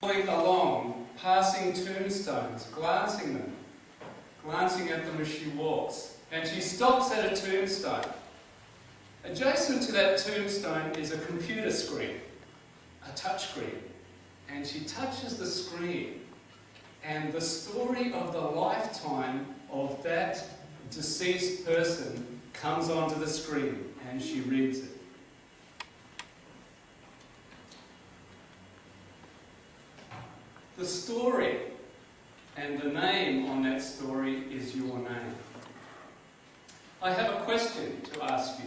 Going along, passing tombstones, glancing at them as she walks. And she stops at a tombstone. Adjacent to that tombstone is a computer screen, a touch screen. And she touches the screen, and the story of the lifetime of that deceased person comes onto the screen, and she reads it. The story and the name on that story is your name. I have a question to ask you.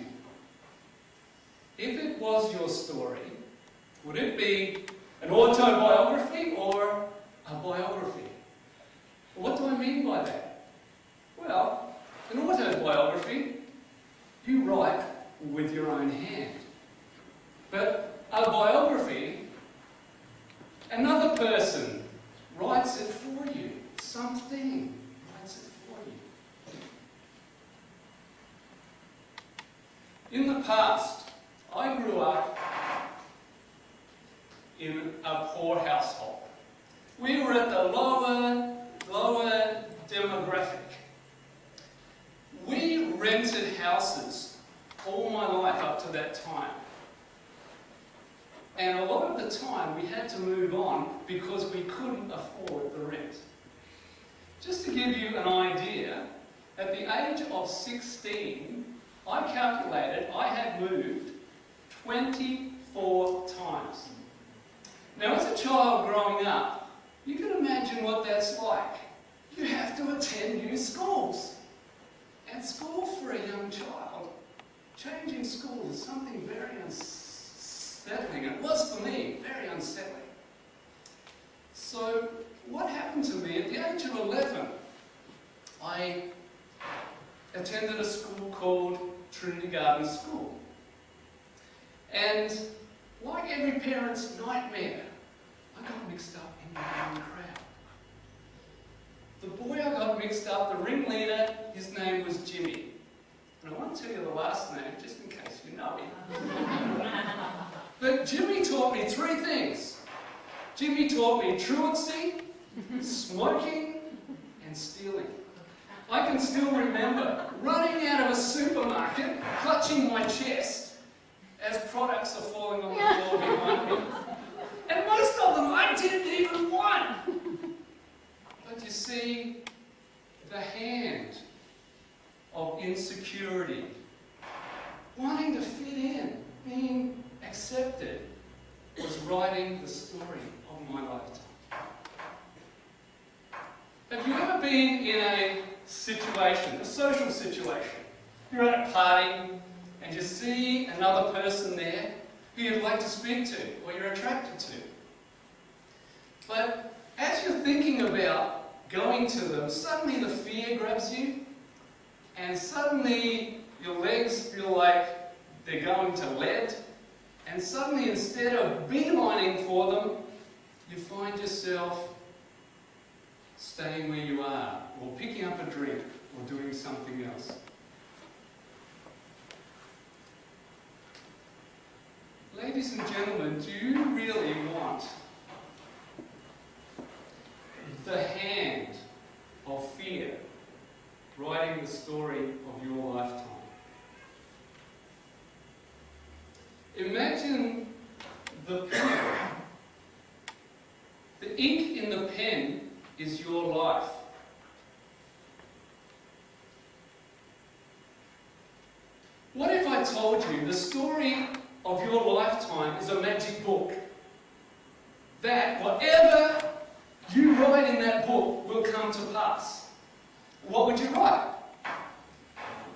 If it was your story, would it be an autobiography or a biography? What do I mean by that? Well, an autobiography, you write with your own hand. But a biography, another person writes it for you. Something writes it for you. In the past, I grew up in a poor household. We were at the lower demographic. We rented houses all my life up to that time. And a lot of the time we had to move on because we couldn't afford the rent. Just to give you an idea, at the age of 16, I calculated I had moved 24 times. Now, as a child growing up, you can imagine what that's like. You have to attend new schools. And school for a young child, changing schools is something very unsettling. It was for me, very unsettling. So, what happened to me at the age of 11? I attended a school called Trinity Garden School. And like every parent's nightmare, I got mixed up in the wrong crowd. The boy I got mixed up, the ringleader, his name was Jimmy. And I want to tell you the last name, just in case you know him. But Jimmy taught me three things. Jimmy taught me truancy, smoking, and stealing. I can still remember running out of a supermarket, clutching my chest, as products are falling on the floor behind me. And most of them I didn't even want. But you see, the hand of insecurity, wanting to fit in, being accepted, was writing the story of my lifetime. Have you ever been in a situation, a social situation? You're at a party and you see another person there who you'd like to speak to or you're attracted to. But as you're thinking about going to them, suddenly the fear grabs you and suddenly your legs feel like they're going to lead, and suddenly instead of beelining for them, you find yourself staying where you are, or picking up a drink, or doing something else. Ladies and gentlemen, do you really want the hand of fear writing the story of your lifetime? Imagine the pen. The ink in the pen is your life. What if I told you the story of your lifetime is a magic book? That whatever you write in that book will come to pass. What would you write?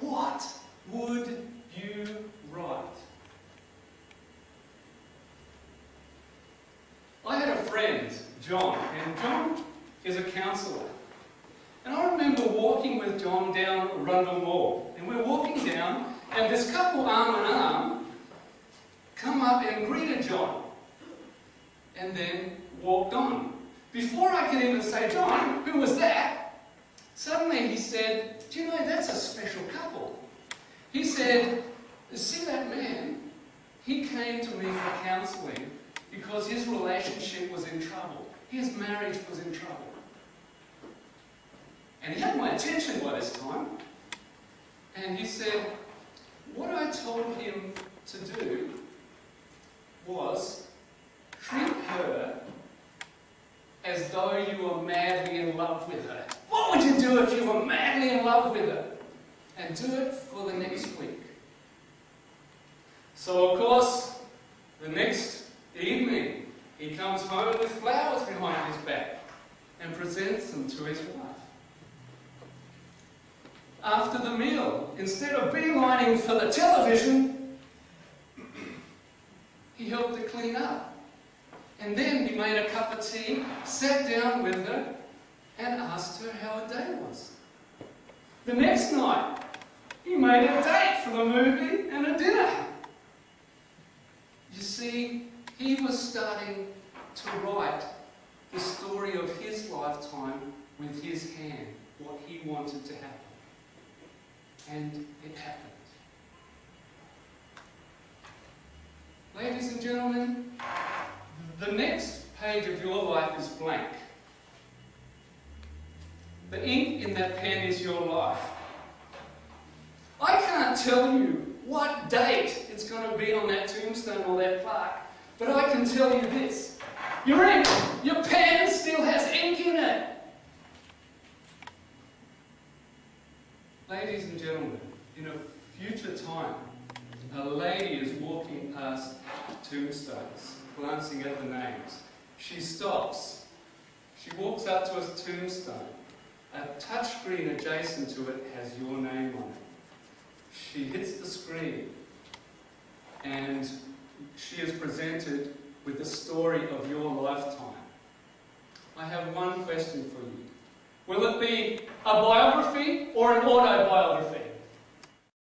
What would you write? I had a friend, John, and John is a counsellor. And I remember walking with John down Rundle Mall. And we're walking down, and this couple arm in arm come up and greeted John. And then walked on. Before I could even say, John, who was that? Suddenly he said, do you know, that's a special couple. He said, see that man? He came to me for counselling because his relationship was in trouble. His marriage was in trouble. And he had my attention by this time. And he said, what I told him to do was treat her as though you were madly in love with her. What would you do if you were madly in love with her? And do it for the next week. So, of course, the next evening, he comes home with flowers behind his back and presents them to his wife. After the meal, instead of beelining for the television, he helped her clean up. And then he made a cup of tea, sat down with her, and asked her how her day was. The next night, he made a date for the movie and a dinner. You see, he was starting to write the story of his lifetime with his hand, what he wanted to happen. And it happened. Ladies and gentlemen, the next page of your life is blank. The ink in that pen is your life. I can't tell you what date it's going to be on that tombstone or that plaque, but I can tell you this. Your ink, your pen still has ink in it. Ladies and gentlemen, in a future time, a lady is walking past tombstones, glancing at the names. She stops. She walks up to a tombstone. A touchscreen adjacent to it has your name on it. She hits the screen and she is presented with the story of your lifetime. I have one question for you. Will it be a biography or an autobiography?